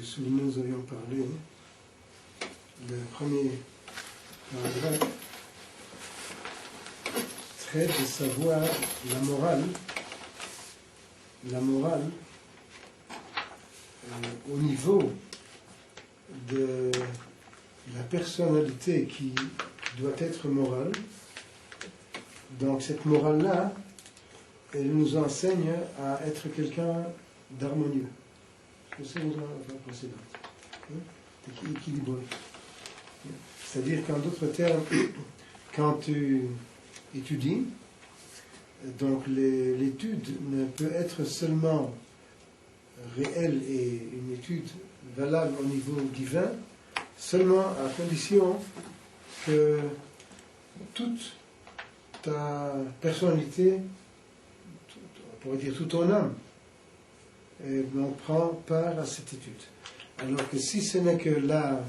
souvenez, nous avions parlé, le premier paragraphe traite de savoir la morale au niveau de la personnalité qui doit être morale. Donc cette morale-là, elle nous enseigne à être quelqu'un d'harmonieux. C'est la précédente. Équilibré. C'est-à-dire qu'en d'autres termes, quand tu étudies, donc l'étude ne peut être seulement réelle et une étude valable au niveau divin, seulement à condition que toute ta personnalité, on pourrait dire toute ton âme, on prend part à cette étude. Alors que si ce n'est que là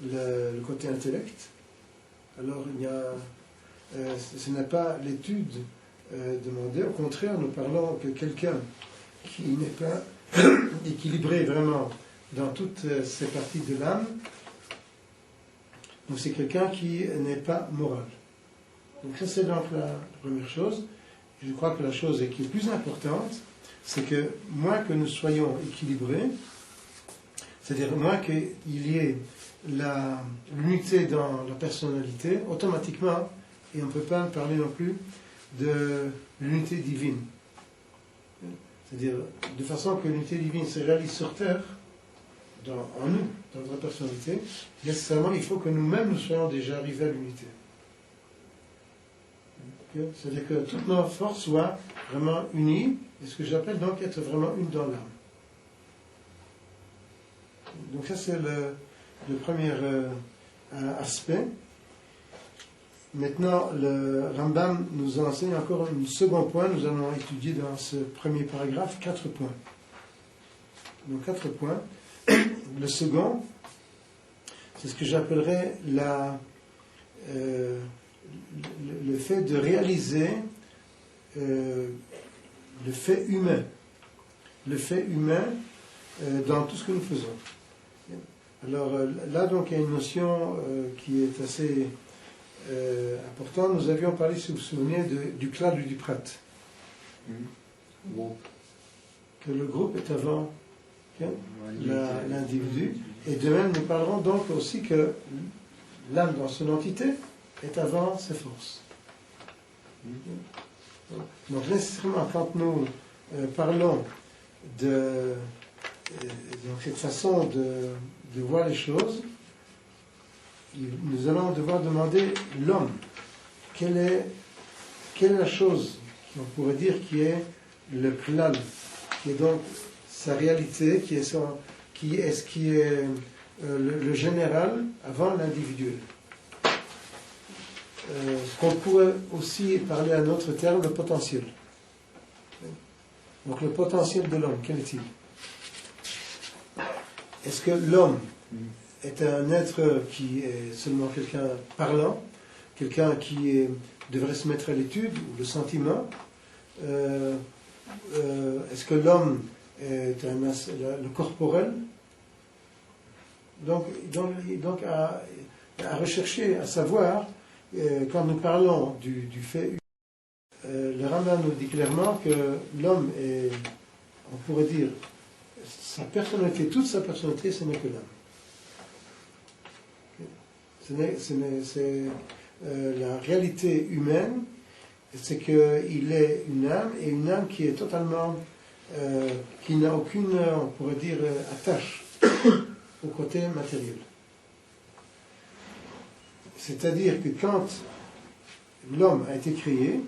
le côté intellect, alors ce n'est pas l'étude demandée. Au contraire, nous parlons que quelqu'un qui n'est pas équilibré vraiment dans toutes ces parties de l'âme, donc c'est quelqu'un qui n'est pas moral. Donc ça c'est donc la première chose. Je crois que la chose qui est plus importante, c'est que moins que nous soyons équilibrés, c'est-à-dire moins qu'il y ait l'unité dans la personnalité, automatiquement, et on ne peut pas parler non plus de l'unité divine. C'est-à-dire, de façon que l'unité divine se réalise sur terre, en nous, dans notre personnalité, nécessairement, il faut que nous-mêmes nous soyons déjà arrivés à l'unité. C'est-à-dire que toutes nos forces soient vraiment unies, et ce que j'appelle donc être vraiment une dans l'âme. Donc ça c'est le premier aspect. Maintenant, le Rambam nous enseigne encore un second point. Nous allons étudier dans ce premier paragraphe 4 points. Donc 4 points. Le second, c'est ce que j'appellerais le fait de réaliser le fait humain. Le fait humain dans tout ce que nous faisons. Alors là, donc, il y a une notion qui est assez importante. Nous avions parlé, si vous vous souvenez, du clade ou du prat. Que le groupe est avant l'individu. Et de même, nous parlerons donc aussi que l'âme dans son entité est avant ses forces. Donc nécessairement, quand nous parlons de donc cette façon de voir les choses, nous allons devoir demander l'homme. Quelle est la chose qu'on pourrait dire qui est le klal, qui est donc sa réalité, qui est le général avant l'individuel. Ce qu'on pourrait aussi parler à un autre terme, le potentiel. Donc le potentiel de l'homme, quel est-il? Est-ce que l'homme est un être qui est seulement quelqu'un parlant, quelqu'un qui devrait se mettre à l'étude, ou le sentiment? Est-ce que l'homme est le corporel? Donc à rechercher, à savoir, quand nous parlons du fait, le Rambam nous dit clairement que l'homme est, on pourrait dire, sa personnalité, toute sa personnalité, ce n'est que l'âme. C'est la réalité humaine, c'est qu'il est une âme, et une âme qui est totalement, qui n'a aucune, on pourrait dire, attache au côté matériel. C'est-à-dire que quand l'homme a été créé,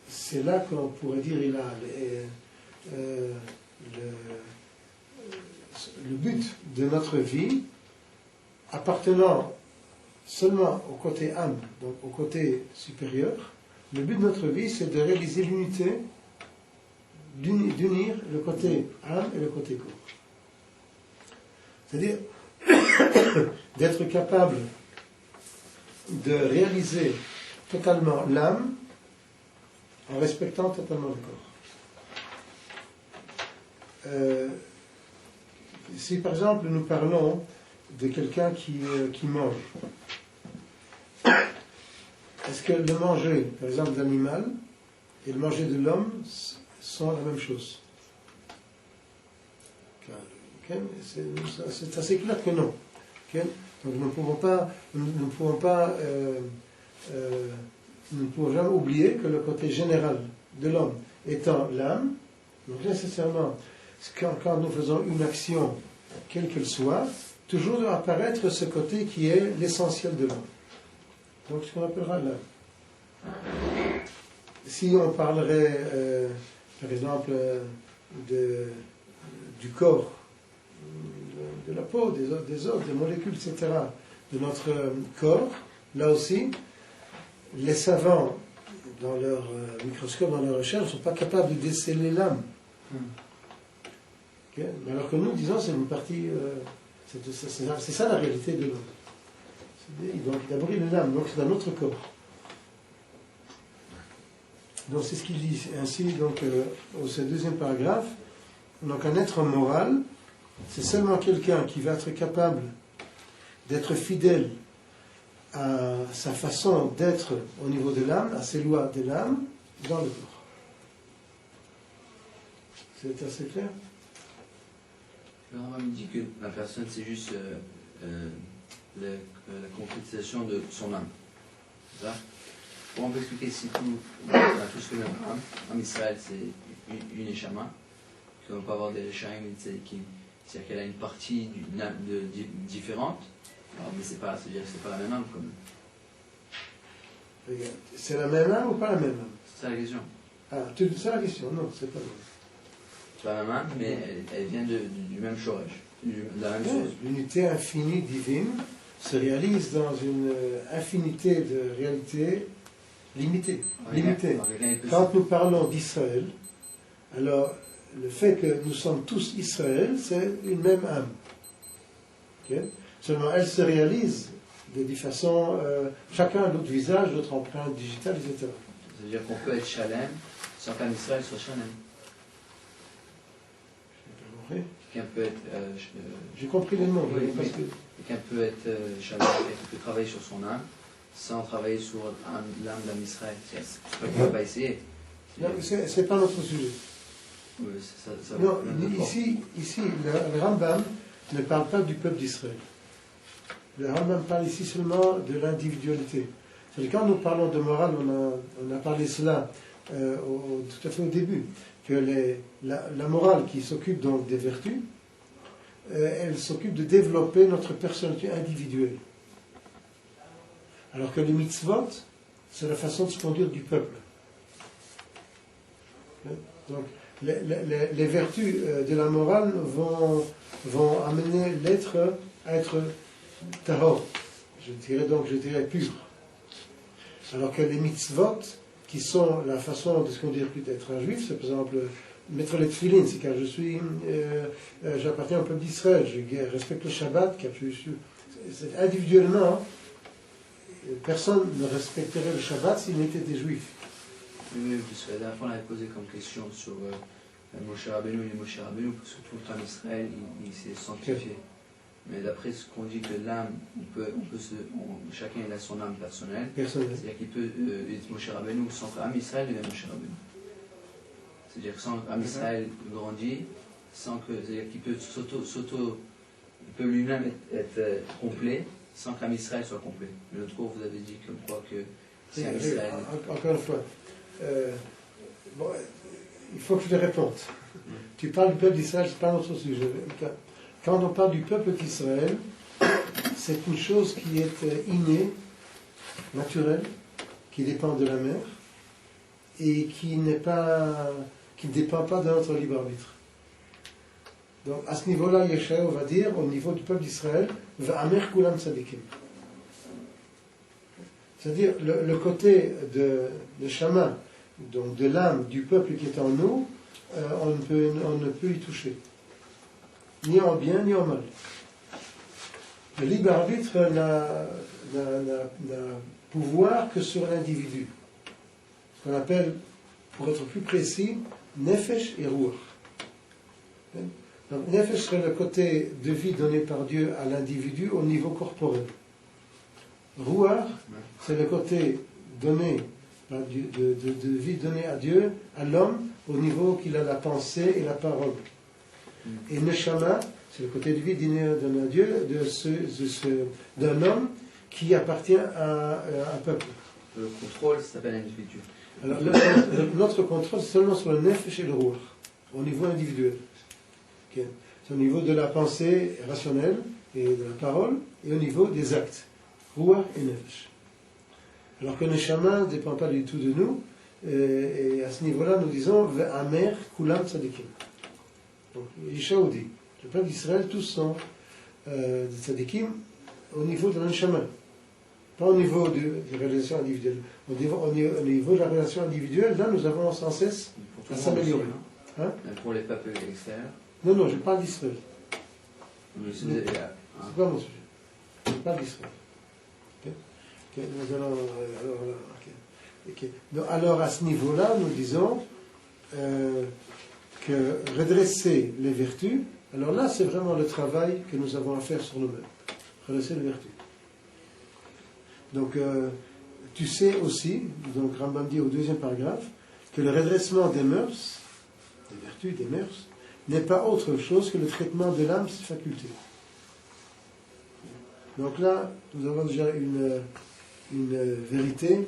c'est là qu'on pourrait dire il a le but de notre vie appartenant seulement au côté âme, donc au côté supérieur. Le but de notre vie, c'est de réaliser l'unité, d'unir le côté âme et le côté corps. C'est-à-dire d'être capable de réaliser totalement l'âme en respectant totalement le corps. Si par exemple nous parlons de quelqu'un qui mange, est-ce que le manger, par exemple, d'animal et le manger de l'homme sont la même chose? Okay? C'est assez clair que non. Okay? Donc nous ne pouvons jamais oublier que le côté général de l'homme étant l'âme, donc nécessairement, quand nous faisons une action, quelle qu'elle soit, toujours doit apparaître ce côté qui est l'essentiel de l'homme. Donc ce qu'on appellera l'âme. Si on parlerait, par exemple, du corps, de la peau, des os, des molécules, etc., de notre corps, là aussi, les savants, dans leur microscope, dans leur recherche, ne sont pas capables de déceler l'âme. Okay? Alors que nous, disons, c'est une partie, c'est ça la réalité de l'homme. Donc, d'abord, il est l'âme, donc c'est un autre corps. Donc, c'est ce qu'il dit ainsi, donc, au deuxième paragraphe. Donc, un être moral, c'est seulement quelqu'un qui va être capable d'être fidèle à sa façon d'être au niveau de l'âme, à ses lois de l'âme, dans le corps. C'est assez clair? Le Rambam dit que la personne, c'est juste la concrétisation de son âme. C'est ça? Comment on peut expliquer si on a tous le même âme? En Israël, c'est une Neshama, qu'on ne peut pas avoir des Rechaim, c'est-à-dire qu'elle a une partie d'une âme différente. Alors, mais c'est pas la même âme quand même. C'est la même âme ou pas la même âme? C'est ça la question. Ah, c'est la question, non, c'est pas la même. C'est pas la même âme, mais elle vient du même Shoresh, de la même chose. L'unité infinie divine se réalise dans une infinité de réalités limitées. Quand nous parlons d'Israël, alors le fait que nous sommes tous Israël, c'est une même âme. Okay? Seulement, elle se réalise de façon, chacun a d'autres visages, d'autres empreintes digitales, etc. C'est-à-dire qu'on peut être Shalem sans qu'un Israël soit Shalem. Quelqu'un peut être. J'ai compris les mots. Oui, parce que quelqu'un peut être Shalem, quelqu'un peut travailler sur son âme sans travailler sur l'âme d'un Israël. C'est pas qu'il ne va pas essayer. Non, c'est pas notre sujet. Oui, non, ici le Rambam ne parle pas du peuple d'Israël. Le Rambam parle ici seulement de l'individualité. C'est-à-dire, quand nous parlons de morale, on a parlé cela tout à fait au début, que la morale qui s'occupe donc des vertus, elle s'occupe de développer notre personnalité individuelle. Alors que les mitzvot, c'est la façon de se conduire du peuple. Donc, les vertus de la morale vont amener l'être à être tahor, je dirais pur. Alors que les mitzvot, qui sont la façon de se conduire d'être un juif, c'est par exemple mettre les tefilines, c'est car j'appartiens au peuple d'Israël, je respecte le Shabbat, car individuellement, personne ne respecterait le Shabbat s'il n'était des juifs. Oui, parce que la dernière fois on avait posé comme question sur Moshe Rabbeinu et Moshe Rabbeinu, parce que tout le temps en Israël, il s'est sanctifié. Mais d'après ce qu'on dit que l'âme, chacun il a son âme personnelle. C'est-à-dire qu'il peut être Moshe Rabbeinu sans qu'Am Israël devienne Moshe Rabbeinu. C'est-à-dire que sans Am Israël grandit, c'est-à-dire qu'il peut il peut lui-même être complet sans qu'Am Israël soit complet. Mais l'autre cours, vous avez dit comme quoi que c'est Am Israël. Encore une fois, il faut que je te réponde. Tu parles du peuple d'Israël, c'est pas notre sujet. Quand on parle du peuple d'Israël, c'est une chose qui est innée, naturelle, qui dépend de la mère et qui ne dépend pas de notre libre arbitre. Donc à ce niveau-là, Yeshayahu va dire, au niveau du peuple d'Israël, Va'amer kulam tzadikim. C'est-à-dire le côté de Shama, donc de l'âme du peuple qui est en nous, on ne peut y toucher. Ni en bien, ni en mal. Le libre arbitre n'a pouvoir que sur l'individu. Ce qu'on appelle, pour être plus précis, nefesh et ruach. Donc, nefesh serait le côté de vie donné par Dieu à l'individu au niveau corporel. Ruach, c'est le côté donné par Dieu, de vie donnée à Dieu, à l'homme, au niveau qu'il a la pensée et la parole. Et Neshama, c'est le côté de vie donné à Dieu d'un homme qui appartient à un peuple. Le contrôle, ça s'appelle l'individu. Alors, notre contrôle, c'est seulement sur le nefesh et le ruach, au niveau individuel. Okay. C'est au niveau de la pensée rationnelle et de la parole, et au niveau des actes, ruach et nefesh. Alors que Neshama ne dépend pas du tout de nous, et à ce niveau-là, nous disons Ve'amer kulam tzadikim. Donc, Yeshaou dit, le peuple d'Israël, tous sont des tzadikim au niveau de l'Neshama. Pas au niveau de la réalisation individuelle. Au niveau de la réalisation individuelle, là, nous avons sans cesse à s'améliorer. Hein? Pour les peuples extérieurs. Non, je parle d'Israël. C'est pas mon sujet. Je parle d'Israël. Okay. Nous allons, Donc, alors, à ce niveau-là, nous disons que redresser les vertus, alors là, c'est vraiment le travail que nous avons à faire sur nous-mêmes. Redresser les vertus. Donc, tu sais aussi, donc Rambam dit au 2e paragraphe, que le redressement des mœurs, des vertus, des mœurs, n'est pas autre chose que le traitement de l'âme, ses facultés. Donc là, nous avons déjà une vérité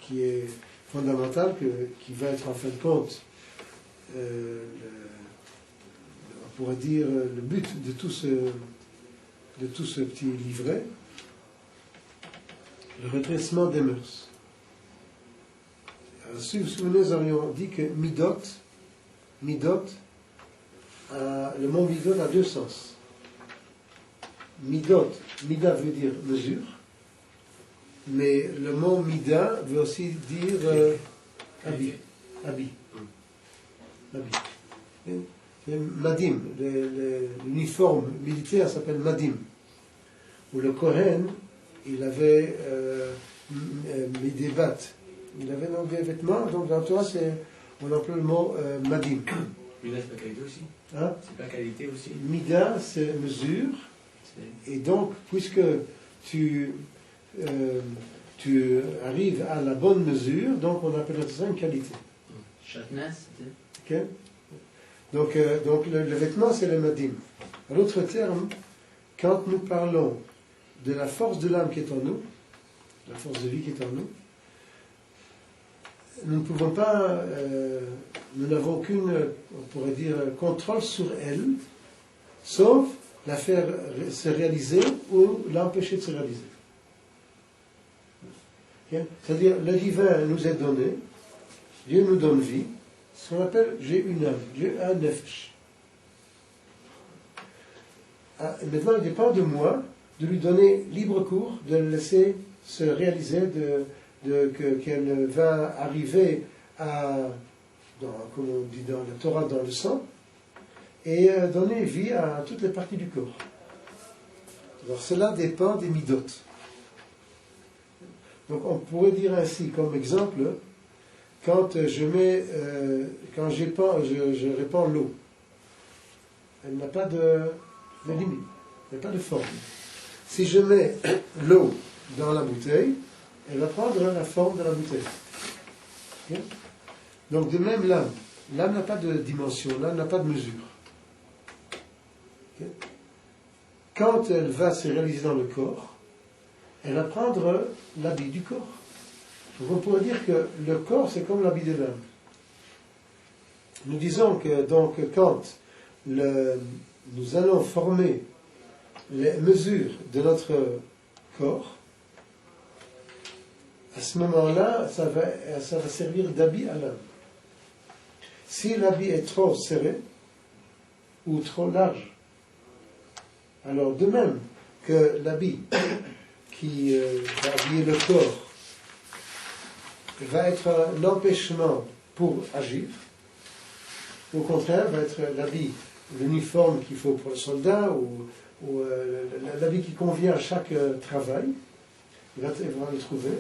qui est fondamentale, qui va être en fin de compte, on pourrait dire, le but de tout ce petit livret, le redressement des mœurs. Alors, si vous vous souvenez, nous avions dit que midot, le mot midot a 2 sens. Midot, mida veut dire mesure, mais le mot mida veut aussi dire habit. Madim, l'uniforme militaire s'appelle madim. Ou le Kohen, il avait mis des battes. Il avait donc des vêtements, donc dans toi, on emploie le mot madim. Mida, c'est pas qualité aussi. Hein? C'est pas qualité aussi. Mida, c'est mesure. Et donc, puisque tu arrives à la bonne mesure, donc on appelle ça une qualité. Chatness, Okay? Donc le vêtement, c'est le madim. À l'autre terme, quand nous parlons de la force de l'âme qui est en nous, la force de vie qui est en nous, nous ne pouvons pas, nous n'avons aucune, on pourrait dire, contrôle sur elle, sauf la faire se réaliser ou l'empêcher de se réaliser. Okay? C'est-à-dire, le divin nous est donné, Dieu nous donne vie, ce qu'on appelle j'ai une âme, j'ai un nefesh. Maintenant, il dépend de moi de lui donner libre cours, de le laisser se réaliser, qu'elle va arriver comme on dit dans la Torah, dans le sang, et donner vie à toutes les parties du corps. Alors cela dépend des midot. Donc on pourrait dire ainsi, comme exemple, quand je répands l'eau, elle n'a pas de limite, elle n'a pas de forme. Si je mets l'eau dans la bouteille, elle va prendre la forme de la bouteille. Okay? Donc de même l'âme n'a pas de dimension, l'âme n'a pas de mesure. Okay? Quand elle va se réaliser dans le corps, elle va prendre l'habit du corps. Donc on pourrait dire que le corps c'est comme l'habit de l'âme. Nous disons que donc quand nous allons former les mesures de notre corps, à ce moment-là, ça va servir d'habit à l'âme. Si l'habit est trop serré ou trop large, alors de même que l'habit qui va habiller le corps va être l'empêchement pour agir, au contraire, va être l'habit, l'uniforme qu'il faut pour le soldat ou l'habit qui convient à chaque travail, il va le trouver.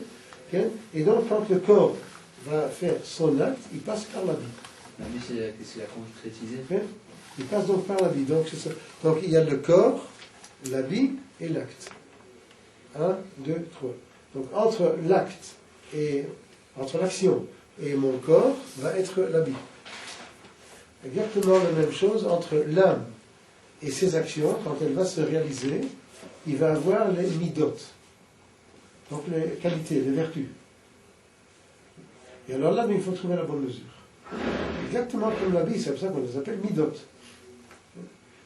Okay? Et donc, quand le corps va faire son acte, il passe par l'habit. L'habit, c'est la concrétiser. Okay? Il passe donc par l'habit. Donc il y a le corps, l'habit et l'acte. 1, 2, 3. Donc entre l'action et mon corps va être l'habit. Exactement la même chose entre l'âme et ses actions, quand elle va se réaliser, il va avoir les midot, donc les qualités, les vertus. Et alors là, il faut trouver la bonne mesure. Exactement comme l'habit, c'est pour ça qu'on les appelle midot.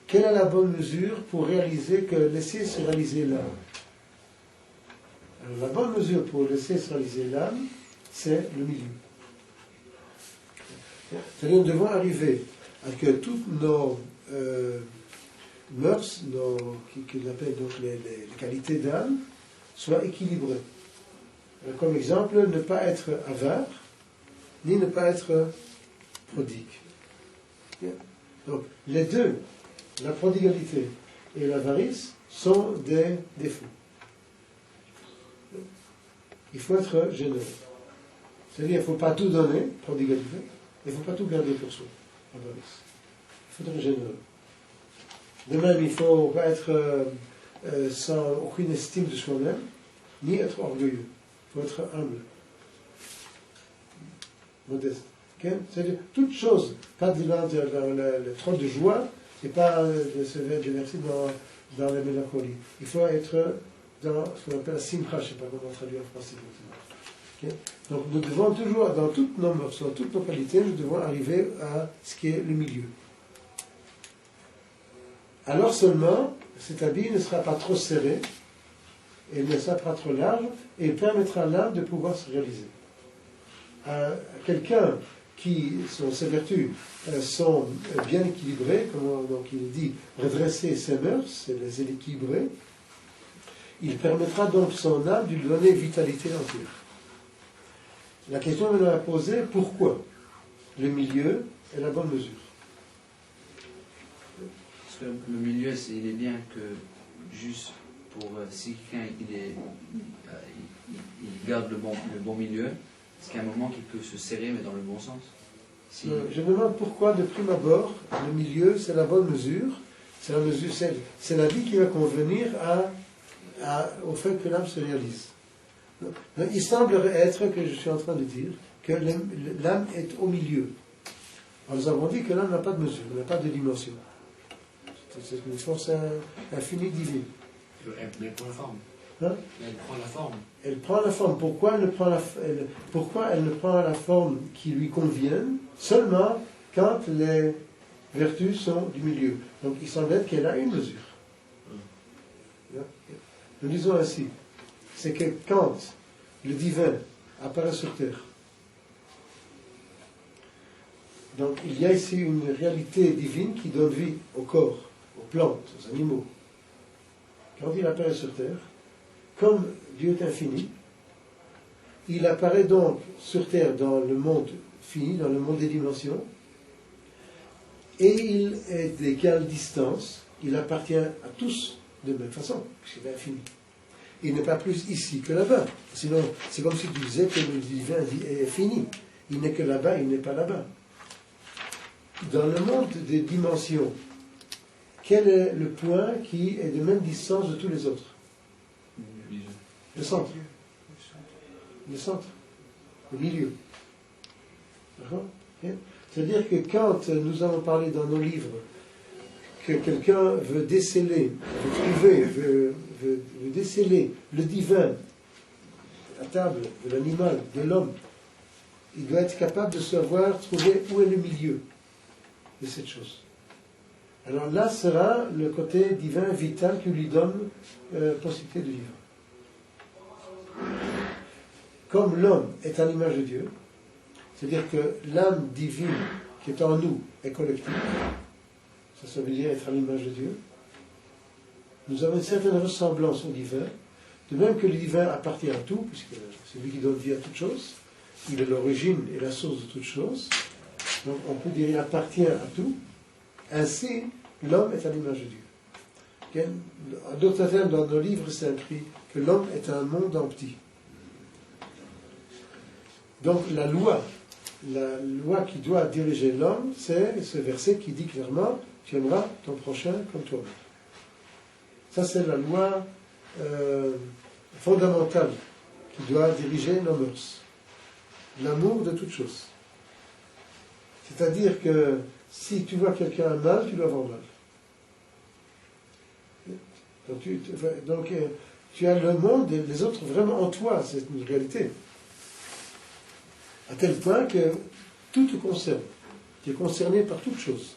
Quelle est la bonne mesure pour laisser se réaliser l'âme? Alors la bonne mesure pour laisser se réaliser l'âme, c'est le milieu. C'est-à-dire, nous devons arriver à que toutes nos mœurs, qu'ils appellent donc les qualités d'âme, soient équilibrées. Comme exemple, ne pas être avare, ni ne pas être prodigue. Donc, les deux, la prodigalité et l'avarice, sont des défauts. Il faut être généreux. C'est-à-dire, il ne faut pas tout donner, prodigalité, il ne faut pas tout garder pour soi, avarice. Il faut être généreux. De même, il ne faut pas être sans aucune estime de soi-même, ni être orgueilleux. Il faut être humble, modeste. Okay? C'est-à-dire, toute chose, pas de le trop de joie, et pas de se déverser dans la mélancolie. Il faut être dans ce qu'on appelle la simcha, je ne sais pas comment traduire en français. Okay? Donc nous devons toujours, dans toutes nos mœurs, dans toutes nos qualités, nous devons arriver à ce qui est le milieu. Alors seulement, cet habit ne sera pas trop serré, et ne sera pas trop large, et il permettra à l'âme de pouvoir se réaliser. Quelqu'un qui, ses vertus sont bien équilibrées, comme donc il dit, redresser ses mœurs, c'est les équilibrer, il permettra donc son âme de lui donner vitalité entière. La question maintenant à poser, pourquoi le milieu est la bonne mesure? Parce que le milieu, il est bien que juste pour si quelqu'un il garde le bon milieu, est-ce qu'à un moment qu'il peut se serrer mais dans le bon sens? Je me demande pourquoi de prime abord le milieu c'est la bonne mesure, c'est la vie qui va convenir au fait que l'âme se réalise. Donc, il semblerait être que je suis en train de dire que l'âme est au milieu. Alors, nous avons dit que l'âme n'a pas de mesure, n'a pas de dimension. C'est une force infinie divine. Elle prend la forme. Hein? Elle prend la forme. Elle prend la forme. Pourquoi elle ne prend la forme qui lui convienne seulement quand les vertus sont du milieu? Donc il semble être qu'elle a une mesure. Nous disons ainsi, c'est que quand le divin apparaît sur terre, donc il y a ici une réalité divine qui donne vie au corps, aux plantes, aux animaux. Quand il apparaît sur terre, comme Dieu est infini, il apparaît donc sur terre dans le monde fini, dans le monde des dimensions, et il est d'égale distance, il appartient à tous de même façon, puisqu'il est infini. Il n'est pas plus ici que là-bas. Sinon, c'est comme si tu disais que le divin est fini. Il n'est que là-bas, il n'est pas là-bas. Dans le monde des dimensions, quel est le point qui est de même distance de tous les autres? Le centre. Le centre. Le milieu. D'accord? C'est-à-dire que quand nous avons parlé dans nos livres que quelqu'un veut déceler, veut trouver, veut déceler le divin, la table de l'animal, de l'homme, il doit être capable de savoir trouver où est le milieu de cette chose. Alors là sera le côté divin, vital, qui lui donne possibilité de vivre. Comme l'homme est à l'image de Dieu, c'est-à-dire que l'âme divine qui est en nous est collective, ça veut dire être à l'image de Dieu, nous avons une certaine ressemblance au divin, de même que le divin appartient à tout, puisque c'est lui qui donne vie à toute chose, il est l'origine et la source de toute chose, donc on peut dire qu'il appartient à tout, ainsi l'homme est à l'image de Dieu. En d'autres termes, dans nos livres, c'est écrit que l'homme est un monde en petit. Donc la loi qui doit diriger l'homme, c'est ce verset qui dit clairement tu aimeras ton prochain comme toi-même. Ça, c'est la loi fondamentale qui doit diriger nos mœurs. L'amour de toute chose. C'est-à-dire que si tu vois quelqu'un mal, tu dois avoir mal. Donc, tu as le monde et les autres vraiment en toi, c'est une réalité. À tel point que tout te concerne. Tu es concerné par toute chose.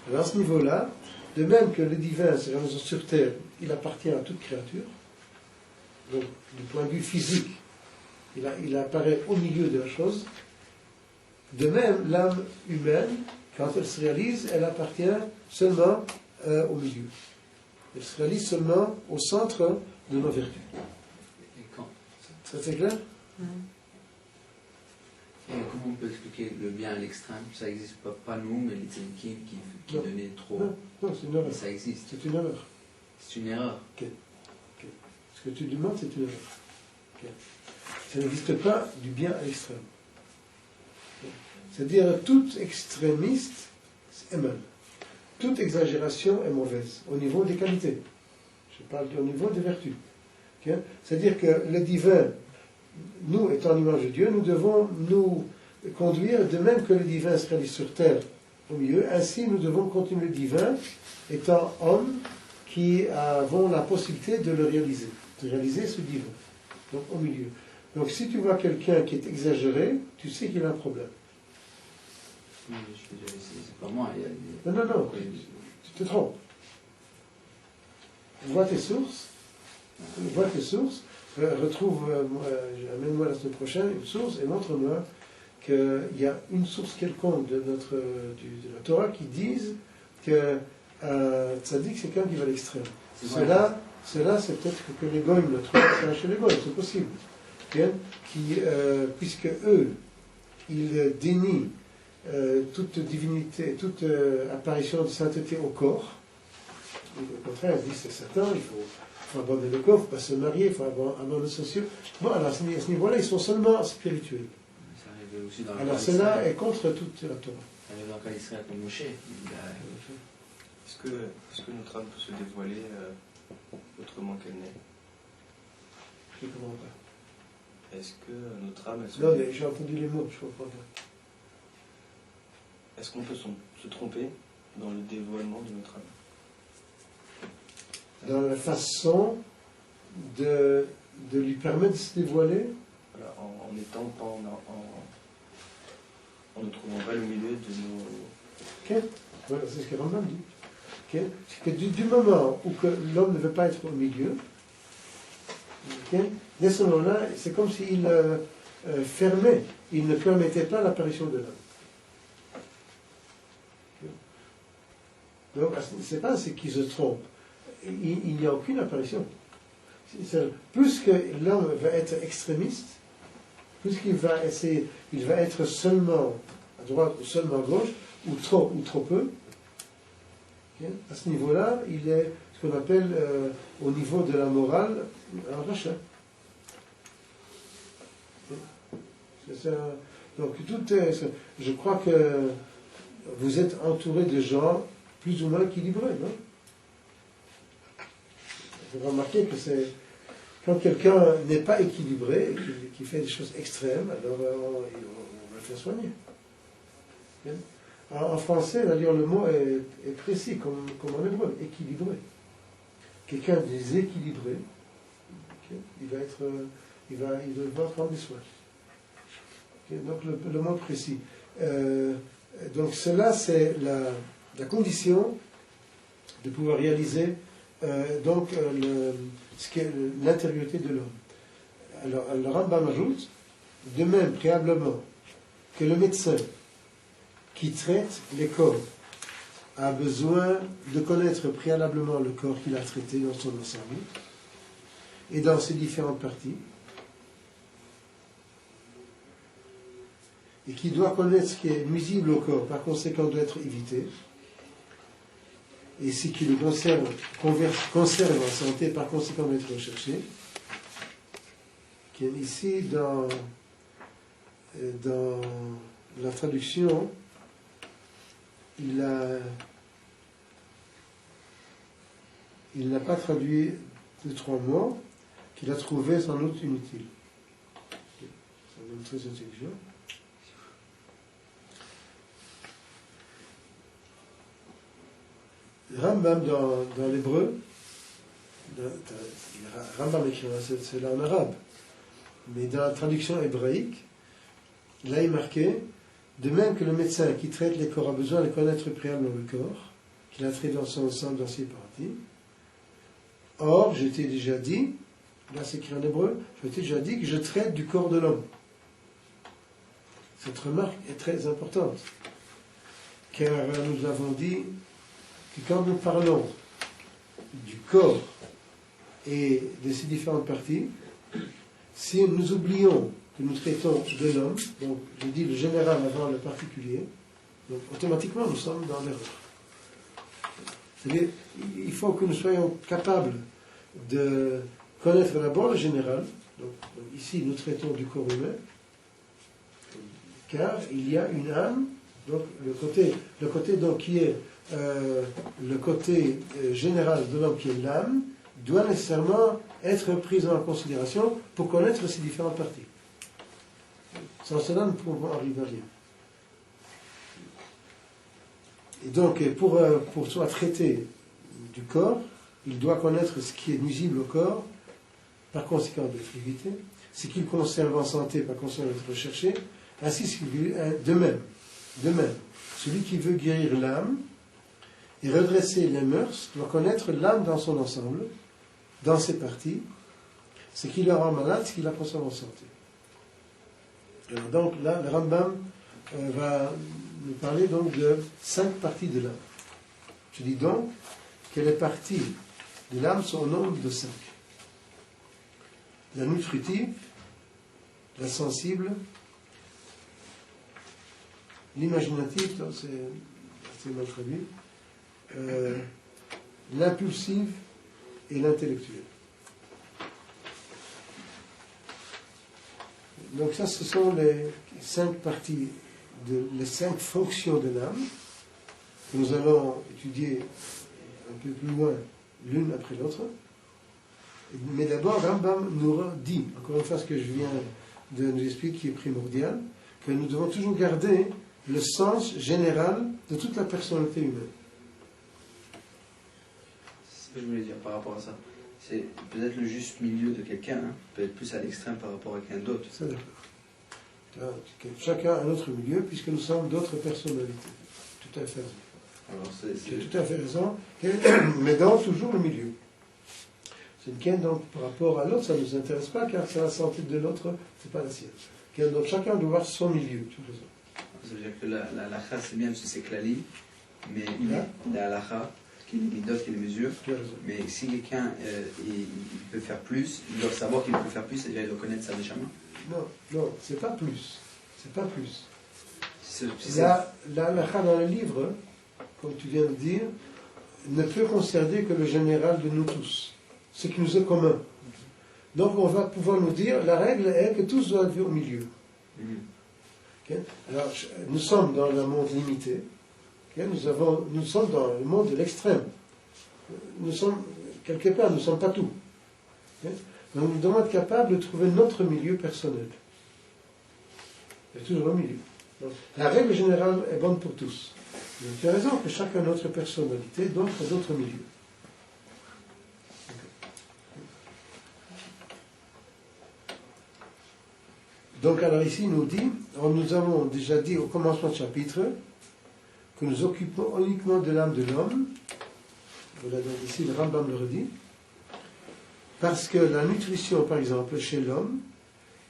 Alors à ce niveau-là, de même que le divin, c'est la sur terre, il appartient à toute créature. Donc, du point de vue physique, il apparaît au milieu de la chose. De même, l'âme humaine, quand elle se réalise, elle appartient seulement au milieu. Elle se réalise seulement au centre de nos vertus. Et quand Ça c'est clair? Et comment on peut expliquer le bien à l'extrême? Ça n'existe pas nous, mais les Tzemkim qui donnaient trop. Non, c'est une erreur. Mais ça existe. C'est une erreur. C'est une erreur. Ce que tu demandes, c'est une erreur. Ça n'existe pas du bien à l'extrême. C'est-à-dire, tout extrémiste est mal. Toute exagération est mauvaise, au niveau des qualités. Je parle au niveau des vertus. C'est-à-dire que le divin, nous, étant l'image de Dieu, nous devons nous conduire de même que le divin se réalise sur terre au milieu. Ainsi, nous devons continuer le divin, étant hommes qui avons la possibilité de le réaliser, de réaliser ce divin, donc au milieu. Donc, si tu vois quelqu'un qui est exagéré, tu sais qu'il a un problème. Oui, je veux dire, c'est pas moi. Non, tu te trompes. Vois tes sources, amène-moi la semaine prochaine une source et montre-moi qu'il y a une source quelconque de la Torah qui dise que tzaddik c'est quelqu'un qui va à l'extrême. Cela, c'est peut-être que les goïms le trouvent chez les goïms, c'est possible. Puisque eux, ils dénient toute divinité, toute apparition de sainteté au corps. Au contraire, ils disent c'est Satan, il faut abandonner le corps, il ne faut pas se marier, il faut abandonner le social. Bon, alors à ce niveau-là, ils sont seulement spirituels. Ça arrive aussi dans le Alors cas cela d'Israël. est contre toute la Torah. Ça arrive dans le cas d'Israël comme Moshe. Est-ce que notre âme peut se dévoiler autrement qu'elle n'est? Je ne comprends pas. Est-ce que notre âme, elle se... Non, mais j'ai entendu les mots, je comprends pas. Est-ce qu'on peut se tromper dans le dévoilement de notre âme? Dans la façon de lui permettre de se dévoiler. Voilà, en étant pas en ne trouvant pas le milieu de nos... Okay. Voilà, c'est ce que Rambam dit. Okay. C'est que du moment où que l'homme ne veut pas être au milieu, okay, dès ce moment-là, c'est comme s'il fermait, il ne permettait pas l'apparition de l'homme. Donc, c'est pas ce qui se trompe. Il n'y a aucune apparition. Plus que l'homme va être extrémiste, plus qu'il va essayer, il va être seulement à droite ou seulement à gauche, ou trop peu. Okay. À ce niveau-là, il est ce qu'on appelle au niveau de la morale un rachat. Donc je crois que vous êtes entouré de gens plus ou moins équilibrés, non? Vous remarquez que c'est quand quelqu'un n'est pas équilibré et qui fait des choses extrêmes, alors on va le faire soigner. En français, d'ailleurs, le mot est précis, comme en hébreu, équilibré. Quelqu'un de déséquilibré, okay, il va devoir prendre des soins. Okay, donc le mot précis. Donc cela, c'est la condition de pouvoir réaliser ce qu'est l'intériorité de l'homme. Alors, le Rambam ajoute, de même, préalablement, que le médecin qui traite les corps a besoin de connaître préalablement le corps qu'il a traité dans son ensemble et dans ses différentes parties, et qui doit connaître ce qui est nuisible au corps, par conséquent doit être évité, et ce qui le conserve en santé, par conséquent doit être recherché, qui est ici dans la traduction il n'a pas traduit les 3 mots qu'il a trouvé sans doute inutiles. Ça donne très intelligent. Rambam dans l'hébreu, Rambam écrit, c'est là en arabe, mais dans la traduction hébraïque, là il est marqué, de même que le médecin qui traite les corps a besoin de connaître préalablement le corps, qu'il a traité dans son ensemble, dans ses parties. Or, je t'ai déjà dit, là c'est écrit en hébreu, je t'ai déjà dit que je traite du corps de l'homme. Cette remarque est très importante, car nous avons dit que quand nous parlons du corps et de ses différentes parties, si nous oublions que nous traitons de l'homme, donc je dis le général avant le particulier, donc automatiquement nous sommes dans l'erreur. C'est-à-dire, il faut que nous soyons capables de connaître d'abord le général. Donc, ici, nous traitons du corps humain, car il y a une âme, donc le côté donc, qui est le côté général de l'homme qui est l'âme, doit nécessairement être pris en considération pour connaître ces différentes parties. Sans cela, nous ne pouvons arriver à rien. Et donc, pour soit traiter du corps, il doit connaître ce qui est nuisible au corps, par conséquent de l'activité, ce qu'il conserve en santé, par conséquent d'être recherché, ainsi de même, celui qui veut guérir l'âme et redresser les mœurs doit connaître l'âme dans son ensemble, dans ses parties, ce qui la rend malade, ce qui la conserve en santé. Alors donc là, le Rambam va nous parler donc de 5 parties de l'âme. Je dis donc que les parties de l'âme sont au nombre de 5. La nutritive, la sensible, l'imaginative, c'est assez mal traduit, l'impulsive et l'intellectuelle. Donc ça, ce sont les 5 parties, les 5 fonctions de l'âme que nous allons étudier un peu plus loin, l'une après l'autre. Mais d'abord, Rambam nous dit, encore une fois ce que je viens de nous expliquer qui est primordial, que nous devons toujours garder le sens général de toute la personnalité humaine. C'est ce que je voulais dire par rapport à ça. C'est peut-être le juste milieu de quelqu'un, hein, peut être plus à l'extrême par rapport à quelqu'un d'autre. C'est d'accord. Chacun a un autre milieu, puisque nous sommes d'autres personnalités. Tout à fait raison. Alors Tu as tout à fait raison, mais dans toujours le milieu. C'est une quête, donc, par rapport à l'autre, ça ne nous intéresse pas, car c'est la santé de l'autre, c'est pas la sienne. Donc chacun doit voir son milieu, tu as raison. Ça veut dire que la halakha, c'est bien parce que c'est klali, mais la halakha, qui est les midot, qui est les mesures, mais si quelqu'un il peut faire plus, il doit savoir qu'il peut faire plus, c'est-à-dire il doit connaître sa neshama. Non, c'est pas plus. C'est pas plus. La halakha dans le livre, comme tu viens de dire, ne peut concerner que le général de nous tous, ce qui nous est commun. Donc on va pouvoir nous dire, la règle est que tous doivent vivre au milieu. Okay? Alors, nous sommes dans un monde limité. Okay? Nous sommes dans le monde de l'extrême. Nous sommes, quelque part, nous ne sommes pas tout. Okay? Donc nous devons être capables de trouver notre milieu personnel. Il y a toujours un milieu. Donc, la règle générale est bonne pour tous. Mais tu as raison que chacun a notre personnalité, d'autres milieux. Donc alors ici il nous dit, nous avons déjà dit au commencement du chapitre que nous occupons uniquement de l'âme de l'homme. Voilà, donc ici le Rambam le redit. Parce que la nutrition, par exemple, chez l'homme,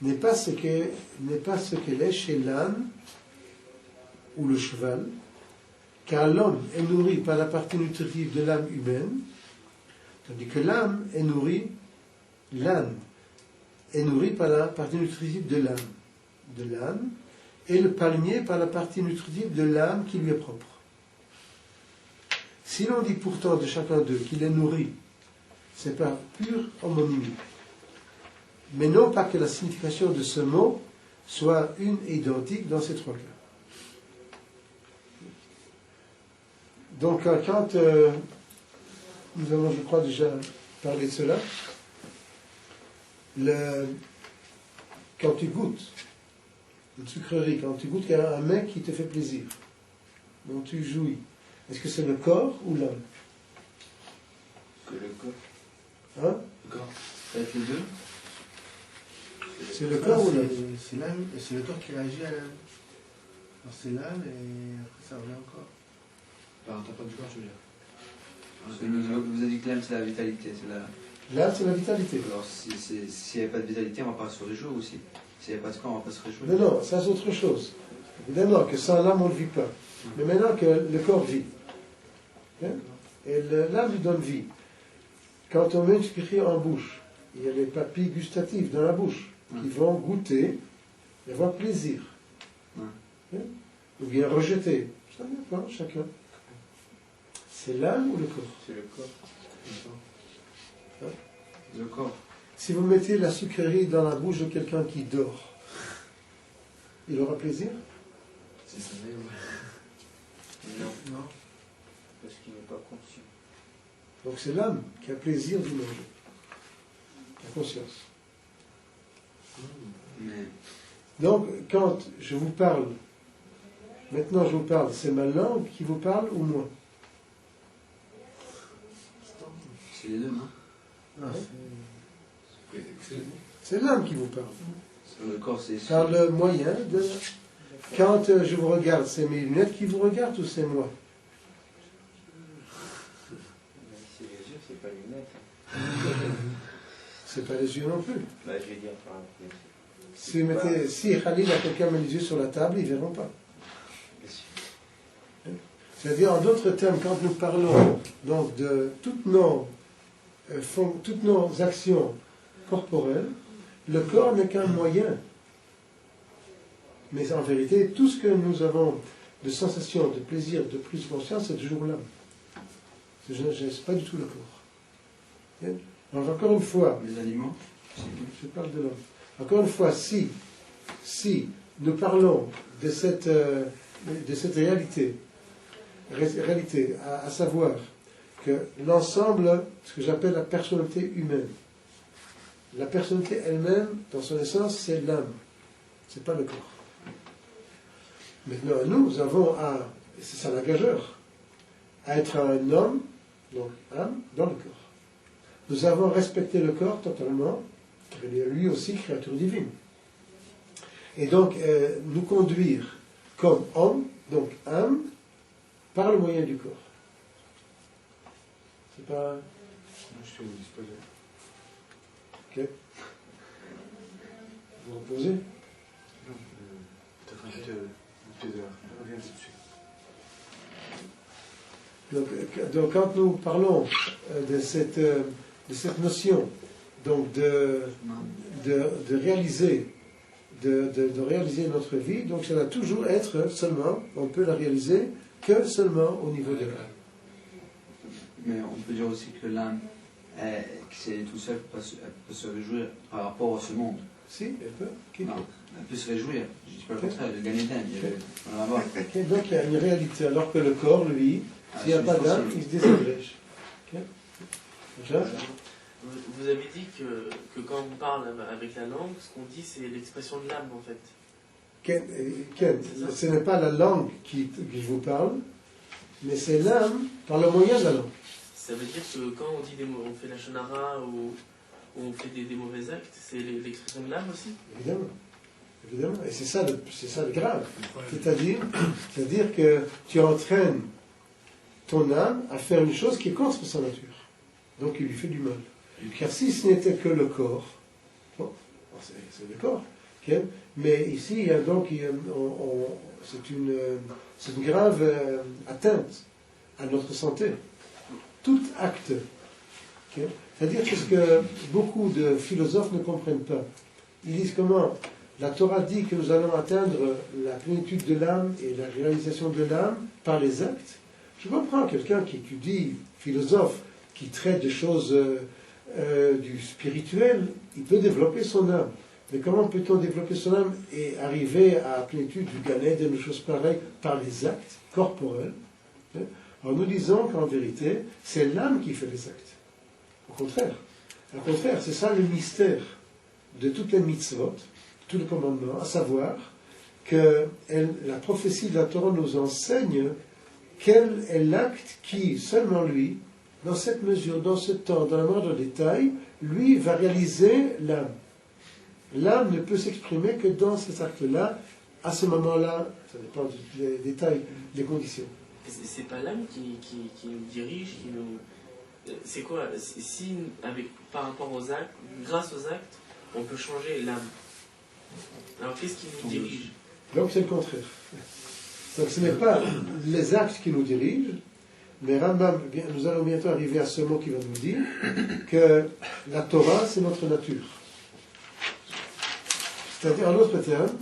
n'est pas ce qu'elle est chez l'âne ou le cheval, car l'homme est nourri par la partie nutritive de l'âme humaine, tandis que l'âne est nourri par la partie nutritive de l'âme, et le palmier par la partie nutritive de l'âme qui lui est propre. Si l'on dit pourtant de chacun d'eux qu'il est nourri, c'est par pure homonymie. Mais non pas que la signification de ce mot soit une et identique dans ces 3 cas. Donc, quand nous avons, je crois, déjà parlé de cela, quand tu goûtes une sucrerie, quand tu goûtes un mec qui te fait plaisir, dont tu jouis, est-ce que c'est le corps ou l'âme? Que le corps. Hein? D'accord. Ça va être les deux. C'est le corps ou l'âme? C'est l'âme, et c'est le corps qui réagit à l'âme. Alors c'est l'âme et après ça revient encore. Par un tapin du corps, tu veux dire. Parce que vous avez dit que l'âme, c'est la vitalité. C'est la... L'âme, c'est la vitalité. Alors, s'il n'y a pas de vitalité, on ne va pas se réjouir aussi. S'il n'y a pas de corps, on ne va pas se réjouir. Non, non, ça c'est autre chose. Évidemment que sans l'âme, on ne vit pas. Mais maintenant que le corps vit, hein, et l'âme lui donne vie. Quand on met une sucrerie en bouche, il y a les papilles gustatives dans la bouche qui vont goûter et avoir plaisir. Hein, ou bien rejeter. Ça dépend, chacun. C'est l'âme ou le corps? C'est le corps. Le corps. Si vous mettez la sucrerie dans la bouche de quelqu'un qui dort, il aura plaisir? C'est ça, ouais. Non, Non. parce qu'il n'est pas conscient. Donc c'est l'âme qui a plaisir du manger. La conscience. Mais Donc, quand je vous parle, maintenant je vous parle, c'est ma langue qui vous parle ou moi? c'est les deux, non? Non, C'est l'âme qui vous parle. Le corps, c'est... Par le moyen de... Quand je vous regarde, c'est mes lunettes qui vous regardent ou c'est moi? C'est les yeux, c'est pas les lunettes. C'est pas les yeux non plus. Bah, je vais dire par exemple. Si Khalil a quelqu'un met les yeux sur la table, ils ne verront pas. C'est-à-dire, en d'autres termes, quand nous parlons donc de toutes nos actions corporelles, le corps n'est qu'un moyen. Mais en vérité, tout ce que nous avons de sensations, de plaisir, de prise de conscience, c'est toujours l'âme. Ce n'est pas du tout le corps. Donc, encore une fois, Les aliments. je parle de l'homme. Encore une fois, si nous parlons de cette réalité, à savoir que l'ensemble, ce que j'appelle la personnalité humaine, la personnalité elle-même, dans son essence, c'est l'âme, c'est pas le corps. Maintenant, nous avons et c'est ça l'engageur, à être un homme, donc âme, dans le corps. Nous avons respecté le corps totalement, car il est lui aussi créature divine. Et donc, nous conduire comme homme, donc âme, par le moyen du corps. C'est pas... Je suis disposé. Ok. Vous reposez? Non, peut-être un peu de heures. On revient tout de suite. Donc, quand nous parlons de cette notion, donc de réaliser notre vie, donc ça va toujours être seulement, on peut la réaliser que seulement au niveau de l'âme. Mais on peut dire aussi que l'âme, si elle est tout seule, elle peut se réjouir par rapport à ce monde. Si, elle peut. Okay. Non, elle peut se réjouir. Je ne dis pas le contraire, de gagner d'âme. On va voir. Okay. Donc il y a une réalité, alors que le corps, lui, s'il n'y a pas d'âme, il se désagrège. Okay. Déjà? Vous avez dit que quand on parle avec la langue, ce qu'on dit, c'est l'expression de l'âme, en fait. Ken, ce n'est pas la langue qui vous parle, mais c'est l'âme par le moyen de la langue. Ça veut dire que quand on dit des mots, on fait la shonara ou on fait des mauvais actes, c'est l'expression de l'âme aussi? Évidemment. Évidemment. Et c'est ça le grave. C'est-à-dire que tu entraînes ton âme à faire une chose qui est contre sa nature. Donc il lui fait du mal. Car si ce n'était que le corps, bon, c'est le corps, okay, mais ici, il y a donc, c'est une grave atteinte à notre santé. Tout acte. Okay, c'est-à-dire que ce que beaucoup de philosophes ne comprennent pas. Ils disent comment la Torah dit que nous allons atteindre la plénitude de l'âme et la réalisation de l'âme par les actes. Je comprends quelqu'un qui étudie, philosophe, qui traite de choses du spirituel, il peut développer son âme. Mais comment peut-on développer son âme et arriver à la plénitude du Gan Eden, des choses pareilles, par les actes corporels? Alors nous disons qu'en vérité, c'est l'âme qui fait les actes. Au contraire. Au contraire, c'est ça le mystère de toutes les mitzvot, tous les commandements, à savoir que la prophétie de la Torah nous enseigne quel est l'acte qui, seulement lui, dans cette mesure, dans ce temps, dans le moindre détail, lui va réaliser l'âme. L'âme ne peut s'exprimer que dans cet acte-là, à ce moment-là, ça dépend des détails, des conditions. C'est pas l'âme qui nous dirige, qui nous... C'est quoi? Si, par rapport aux actes, grâce aux actes, on peut changer l'âme. Alors qu'est-ce qui nous dirige? Donc c'est le contraire. Donc ce n'est pas les actes qui nous dirigent, mais Rambam, nous allons bientôt arriver à ce mot qui va nous dire que la Torah, c'est notre nature. C'est-à-dire, en d'autres termes,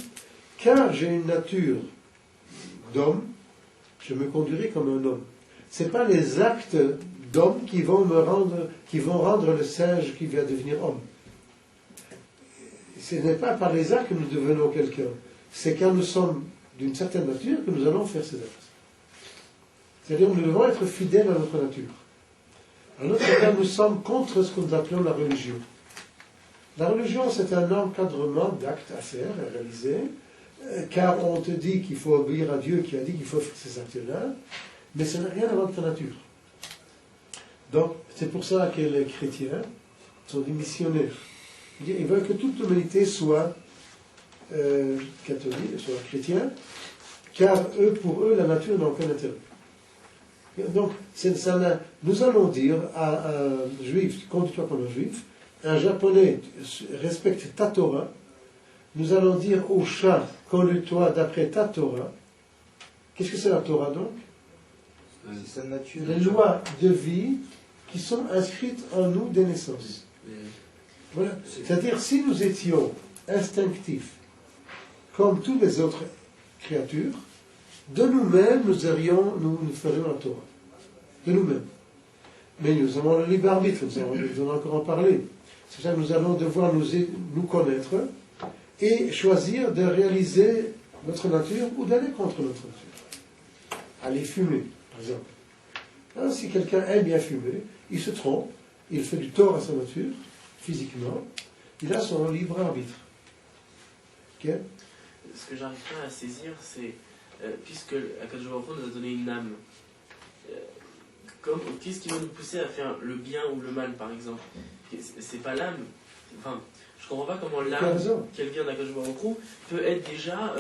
car j'ai une nature d'homme, je me conduirai comme un homme. Ce n'est pas les actes d'homme qui vont rendre le singe qui va devenir homme. Ce n'est pas par les actes que nous devenons quelqu'un. C'est quand nous sommes d'une certaine nature que nous allons faire ces actes. C'est-à-dire que nous devons être fidèles à notre nature. En d'autres termes, nous sommes contre ce que nous appelons la religion. La religion, c'est un encadrement d'actes à faire, à réaliser, car on te dit qu'il faut obéir à Dieu qui a dit qu'il faut faire ces actes-là, mais ça n'a rien à voir avec ta nature. Donc, c'est pour ça que les chrétiens sont des missionnaires. Ils veulent que toute l'humanité soit catholique, soit chrétien, car pour eux, la nature n'a aucun intérêt. Donc, nous allons dire à un juif, conduis-toi comme un juif, un japonais respecte ta Torah, nous allons dire au chat, conduis-toi d'après ta Torah. Qu'est-ce que c'est la Torah donc? C'est sa nature. Les lois de vie qui sont inscrites en nous dès naissance. Voilà. C'est-à-dire, si nous étions instinctifs, comme toutes les autres créatures, de nous-mêmes, nous ferions la Torah. De nous-mêmes. Mais nous avons le libre arbitre, nous allons encore en parler. C'est ça que nous allons devoir nous connaître et choisir de réaliser notre nature ou d'aller contre notre nature. Aller fumer, par exemple. Alors, si quelqu'un aime bien fumer, il se trompe, il fait du tort à sa nature, physiquement, il a son libre arbitre. Okay? Ce que j'arrive pas à saisir, c'est, puisque Akadosh Baruch Hu nous a donné une âme, qu'est-ce qui va nous pousser à faire le bien ou le mal, par exemple? C'est pas l'âme. Enfin, je comprends pas comment l'âme, qu'elle vient d'Akadosh Baruch Hu, peut être déjà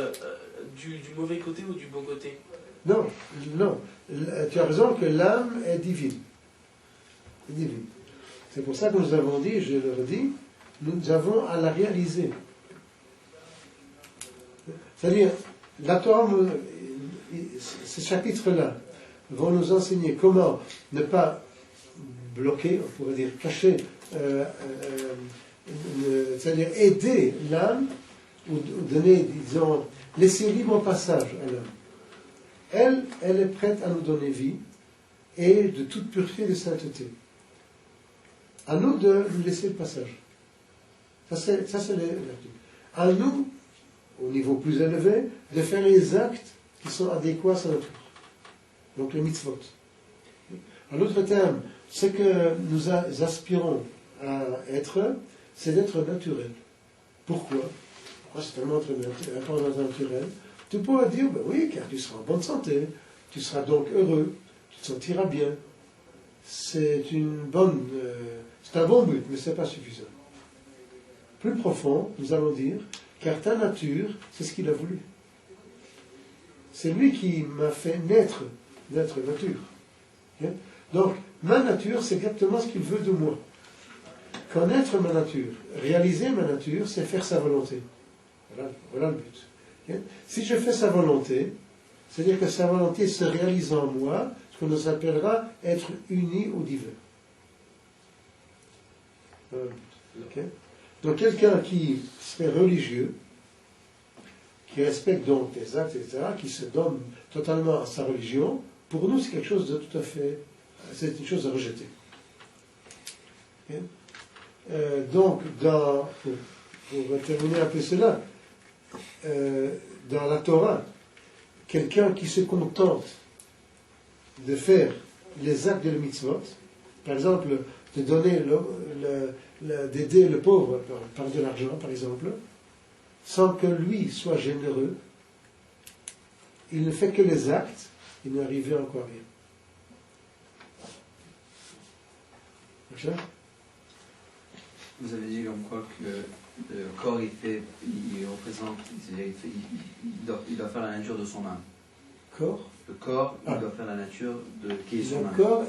du mauvais côté ou du bon côté. Non, non. Tu as raison que l'âme est divine. C'est divine. C'est pour ça que nous avons dit, je le redis, nous avons à la réaliser. C'est-à-dire, la Torah, ces chapitres-là, vont nous enseigner comment ne pas bloquer, on pourrait dire cacher, c'est-à-dire aider l'âme, ou donner, disons, laisser libre passage à l'âme. Elle est prête à nous donner vie et de toute pureté et de sainteté. À nous de lui laisser le passage. Ça c'est les vertus. À nous, au niveau plus élevé, de faire les actes qui sont adéquats à sa nature. Donc les mitzvot. En d'autres termes, ce que nous aspirons à être, c'est d'être naturel. Pourquoi? Pourquoi c'est tellement important naturel? Tu pourras dire, ben oui, car tu seras en bonne santé, tu seras donc heureux, tu te sentiras bien. C'est un bon but, mais ce n'est pas suffisant. Plus profond, nous allons dire, car ta nature, c'est ce qu'il a voulu. C'est lui qui m'a fait naître nature. Okay? Donc, ma nature, c'est exactement ce qu'il veut de moi. Connaître ma nature, réaliser ma nature, c'est faire sa volonté. Voilà le but. Okay? Si je fais sa volonté, c'est-à-dire que sa volonté se réalise en moi, ce que nous appellera être uni au divin. Voilà le but. Okay? Donc, quelqu'un qui serait religieux, qui respecte donc les actes, etc., qui se donne totalement à sa religion, pour nous, c'est quelque chose de tout à fait... C'est une chose à rejeter. Okay? Donc, pour terminer un peu cela, dans la Torah, quelqu'un qui se contente de faire les actes de la mitzvot, par exemple, de donner d'aider le pauvre par de l'argent, par exemple, sans que lui soit généreux, il ne fait que les actes, il n'arrive encore rien. Vous avez dit comme quoi que le corps il représente, il doit faire la nature de son âme. Corps. Le corps, il doit faire la nature de qui est son âme. Le corps,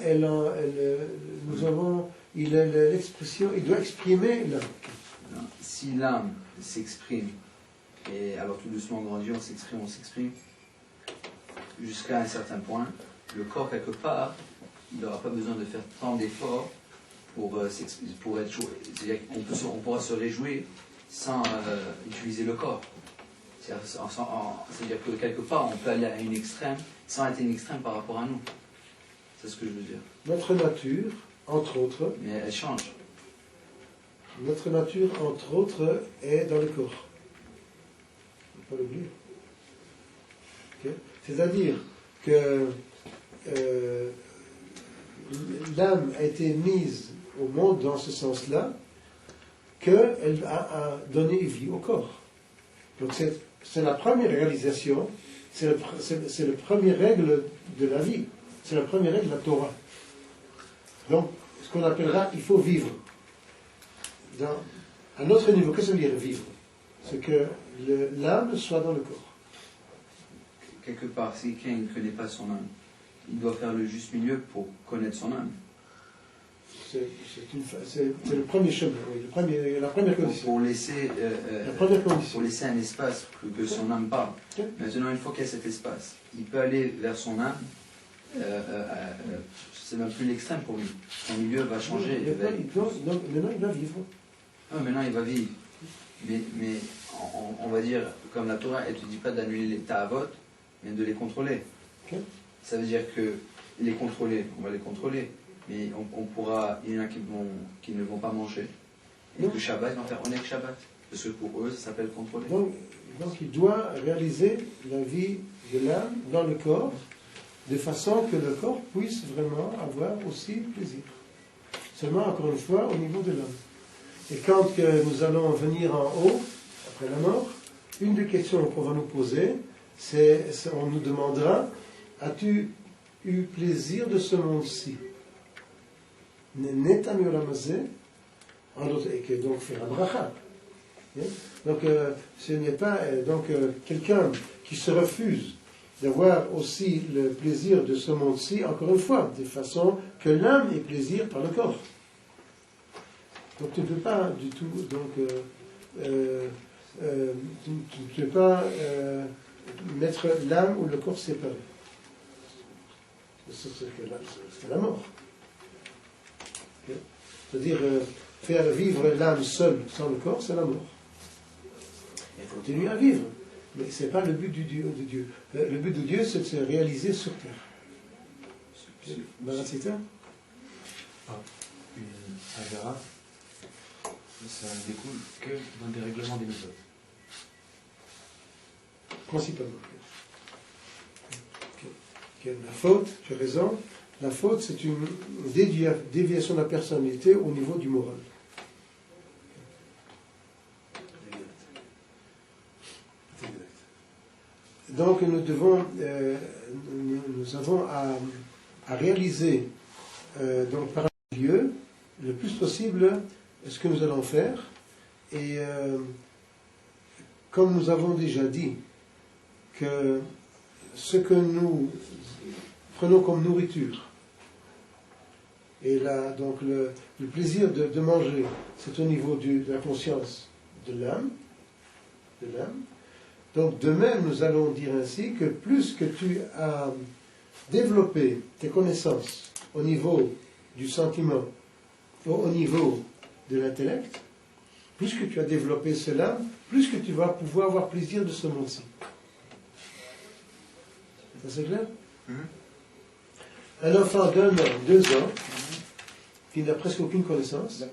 il est l'expression, il doit exprimer l'âme. Si l'âme s'exprime, et alors tout doucement grandit, on s'exprime, jusqu'à un certain point, le corps quelque part, il n'aura pas besoin de faire tant d'efforts pour être joué. C'est-à-dire qu'on pourra se réjouir sans utiliser le corps. C'est-à-dire que quelque part, on peut aller à une extrême sans être une extrême par rapport à nous. C'est ce que je veux dire. Notre nature, entre autres, mais elle change. Notre nature, entre autres, est dans le corps. Il ne faut pas l'oublier. Okay? C'est-à-dire que l'âme a été mise au monde dans ce sens-là, qu'elle a donné vie au corps. Donc c'est la première réalisation, c'est la première règle de la vie, c'est la première règle de la Torah. Donc, ce qu'on appellera, il faut vivre. À notre niveau, qu'est-ce que ça veut dire vivre? C'est que l'âme soit dans le corps. Quelque part, si quelqu'un ne connaît pas son âme, il doit faire le juste milieu pour connaître son âme. C'est le premier chemin, oui, la première condition. Pour laisser un espace pour que son âme parle. Okay. Maintenant, une fois qu'il y a cet espace, il peut aller vers son âme. C'est même plus l'extrême pour lui. Son milieu va changer. Maintenant, il va vivre. Maintenant, il va vivre. Mais on va dire, comme la Torah, elle ne te dit pas d'annuler les ta'avot, mais de les contrôler. Okay. Ça veut dire que les contrôler, on va les contrôler. Mais il y en a qui ne vont pas manger. Et le Shabbat, ils vont faire Onek Shabbat. Parce que pour eux, ça s'appelle contrôler. Donc il doit réaliser la vie de l'âme dans le corps, de façon que le corps puisse vraiment avoir aussi plaisir. Seulement, encore une fois, au niveau de l'âme. Et quand nous allons venir en haut, après la mort, une des questions qu'on va nous poser, on nous demandera, as-tu eu plaisir de ce monde-ci? Netam yolamazé, et que donc faire la bracha. Donc ce n'est pas quelqu'un qui se refuse d'avoir aussi le plaisir de ce monde-ci, encore une fois, de façon que l'âme ait plaisir par le corps. Donc tu ne peux pas du tout, tu ne peux pas mettre l'âme ou le corps séparés. C'est la mort. Okay. C'est-à-dire faire vivre l'âme seule sans le corps, c'est la mort. Il faut continuer à vivre, mais ce n'est pas le but de Dieu. Le but de Dieu, c'est de se réaliser sur terre. Barasita? Une agara, ça ne découle que dans des règlements des méthodes. Principalement. Okay. La faute, j'ai raison. La faute, c'est une déviation de la personnalité au niveau du moral. Donc nous avons à réaliser donc par Dieu le plus possible ce que nous allons faire. Et comme nous avons déjà dit que ce que nous prenons comme nourriture, et là, donc le plaisir de manger, c'est au niveau de la conscience de l'âme. Donc de même, nous allons dire ainsi que plus que tu as développé tes connaissances au niveau du sentiment, au niveau de l'intellect, plus que tu as développé cela, plus que tu vas pouvoir avoir plaisir de ce monde-ci. Ça c'est clair? Un enfant d'1 an, 2 ans, qui n'a presque aucune connaissance,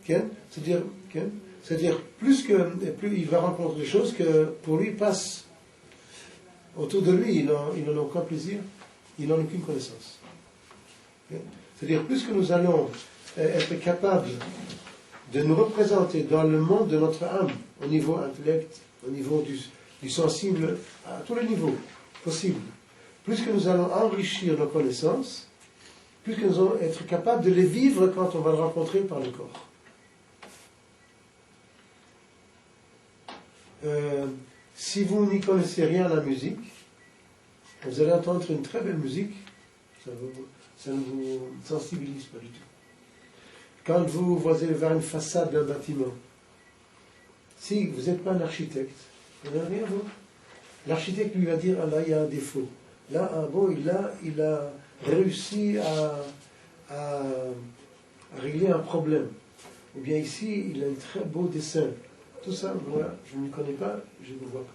c'est-à-dire plus il va rencontrer des choses que pour lui passent autour de lui, il n'en a aucun plaisir. ils n'ont aucune connaissance. C'est-à-dire, plus que nous allons être capables de nous représenter dans le monde de notre âme, au niveau intellect, au niveau du sensible, à tous les niveaux possibles, plus que nous allons enrichir nos connaissances, plus que nous allons être capables de les vivre quand on va le rencontrer par le corps. Si vous n'y connaissez rien à la musique, vous allez entendre une très belle musique, ça ne vous sensibilise pas du tout. Quand vous allez vers une façade d'un bâtiment, si vous n'êtes pas un architecte, vous n'avez rien à voir. L'architecte lui va dire, ah là, il y a un défaut. Là, il a réussi à régler un problème. Ou bien ici, il a un très beau dessin. Tout ça, moi, je ne le connais pas, je ne le vois pas.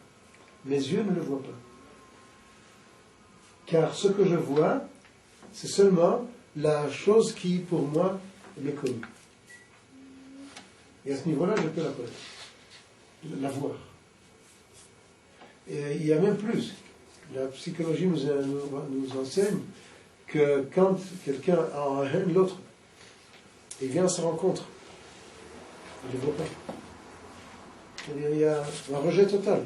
Mes yeux ne le voient pas. Car ce que je vois, c'est seulement la chose qui, pour moi, m'est connue. Et à ce niveau-là, je peux la connaître, la voir. Et il y a même plus. La psychologie nous enseigne que quand quelqu'un a en haine l'autre, il vient à sa rencontre, il ne le voit pas. C'est-à-dire, il y a un rejet total.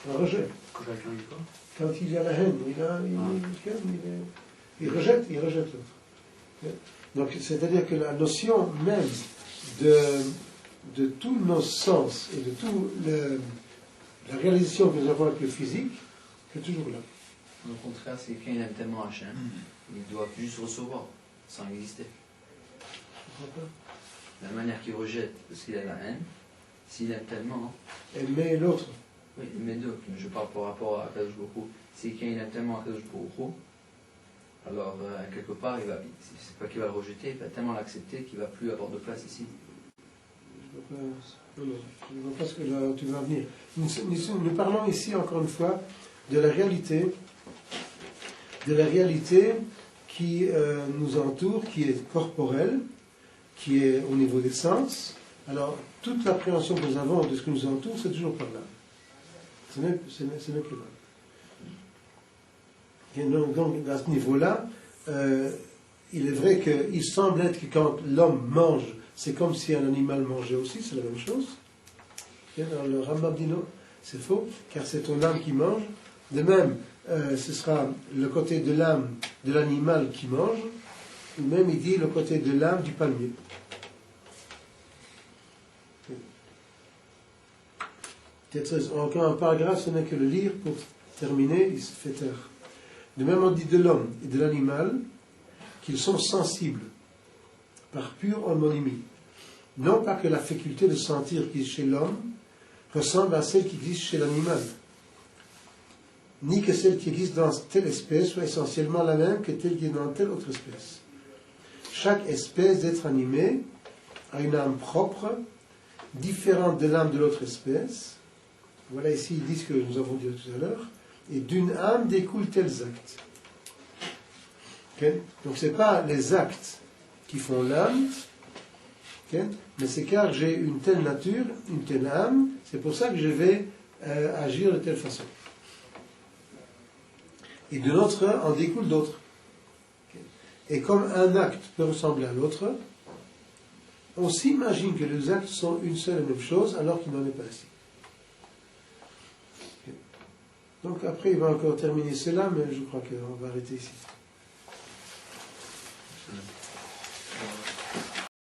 Un rejet. Quand il y a la haine, il rejette l'autre. Donc, c'est-à-dire que la notion même de tous nos sens et de toute la réalisation que nous avons avec le physique, c'est toujours là. Au contraire, c'est quelqu'un qui aime tellement Hachem, il doit juste recevoir, sans exister. La manière qu'il rejette, parce qu'il a la haine, s'il aime tellement... Aimer l'autre. Oui, mais d'autres, je parle par rapport à Akadosh Baruch Hu. Si quelqu'un aime tellement Akadosh Baruch Hu, alors quelque part, c'est pas qu'il va le rejeter, il va tellement l'accepter qu'il ne va plus avoir de place ici. Je ne vois pas ce que tu vas venir. Nous parlons ici, encore une fois, de la réalité qui nous entoure, qui est corporelle, qui est au niveau des sens. Alors, toute l'appréhension que nous avons de ce qui nous entoure, c'est toujours par là. Ce n'est que là. Et donc, à ce niveau-là, il est vrai qu'il semble être que quand l'homme mange, c'est comme si un animal mangeait aussi, c'est la même chose. Et dans le Rambam dit non, c'est faux, car c'est ton âme qui mange. De même, ce sera le côté de l'âme de l'animal qui mange, ou même il dit le côté de l'âme du palmier. Peut-être encore un paragraphe, ce n'est que le lire pour terminer, il se fait taire. De même, on dit de l'homme et de l'animal qu'ils sont sensibles par pure homonymie. Non pas que la faculté de sentir qui est chez l'homme ressemble à celle qui existe chez l'animal, ni que celle qui existe dans telle espèce soit essentiellement la même que telle qui est dans telle autre espèce. Chaque espèce d'être animé a une âme propre, différente de l'âme de l'autre espèce. Voilà ici, ils disent ce que nous avons dit tout à l'heure. Et d'une âme découlent tels actes. Okay? Donc ce n'est pas les actes qui font l'âme, okay? Mais c'est car j'ai une telle nature, une telle âme, c'est pour ça que je vais agir de telle façon. Et de l'autre en découle d'autres. Okay? Et comme un acte peut ressembler à l'autre, on s'imagine que les actes sont une seule et même chose, alors qu'il n'en est pas ainsi. Donc après, il va encore terminer cela, mais je crois qu'on va arrêter ici.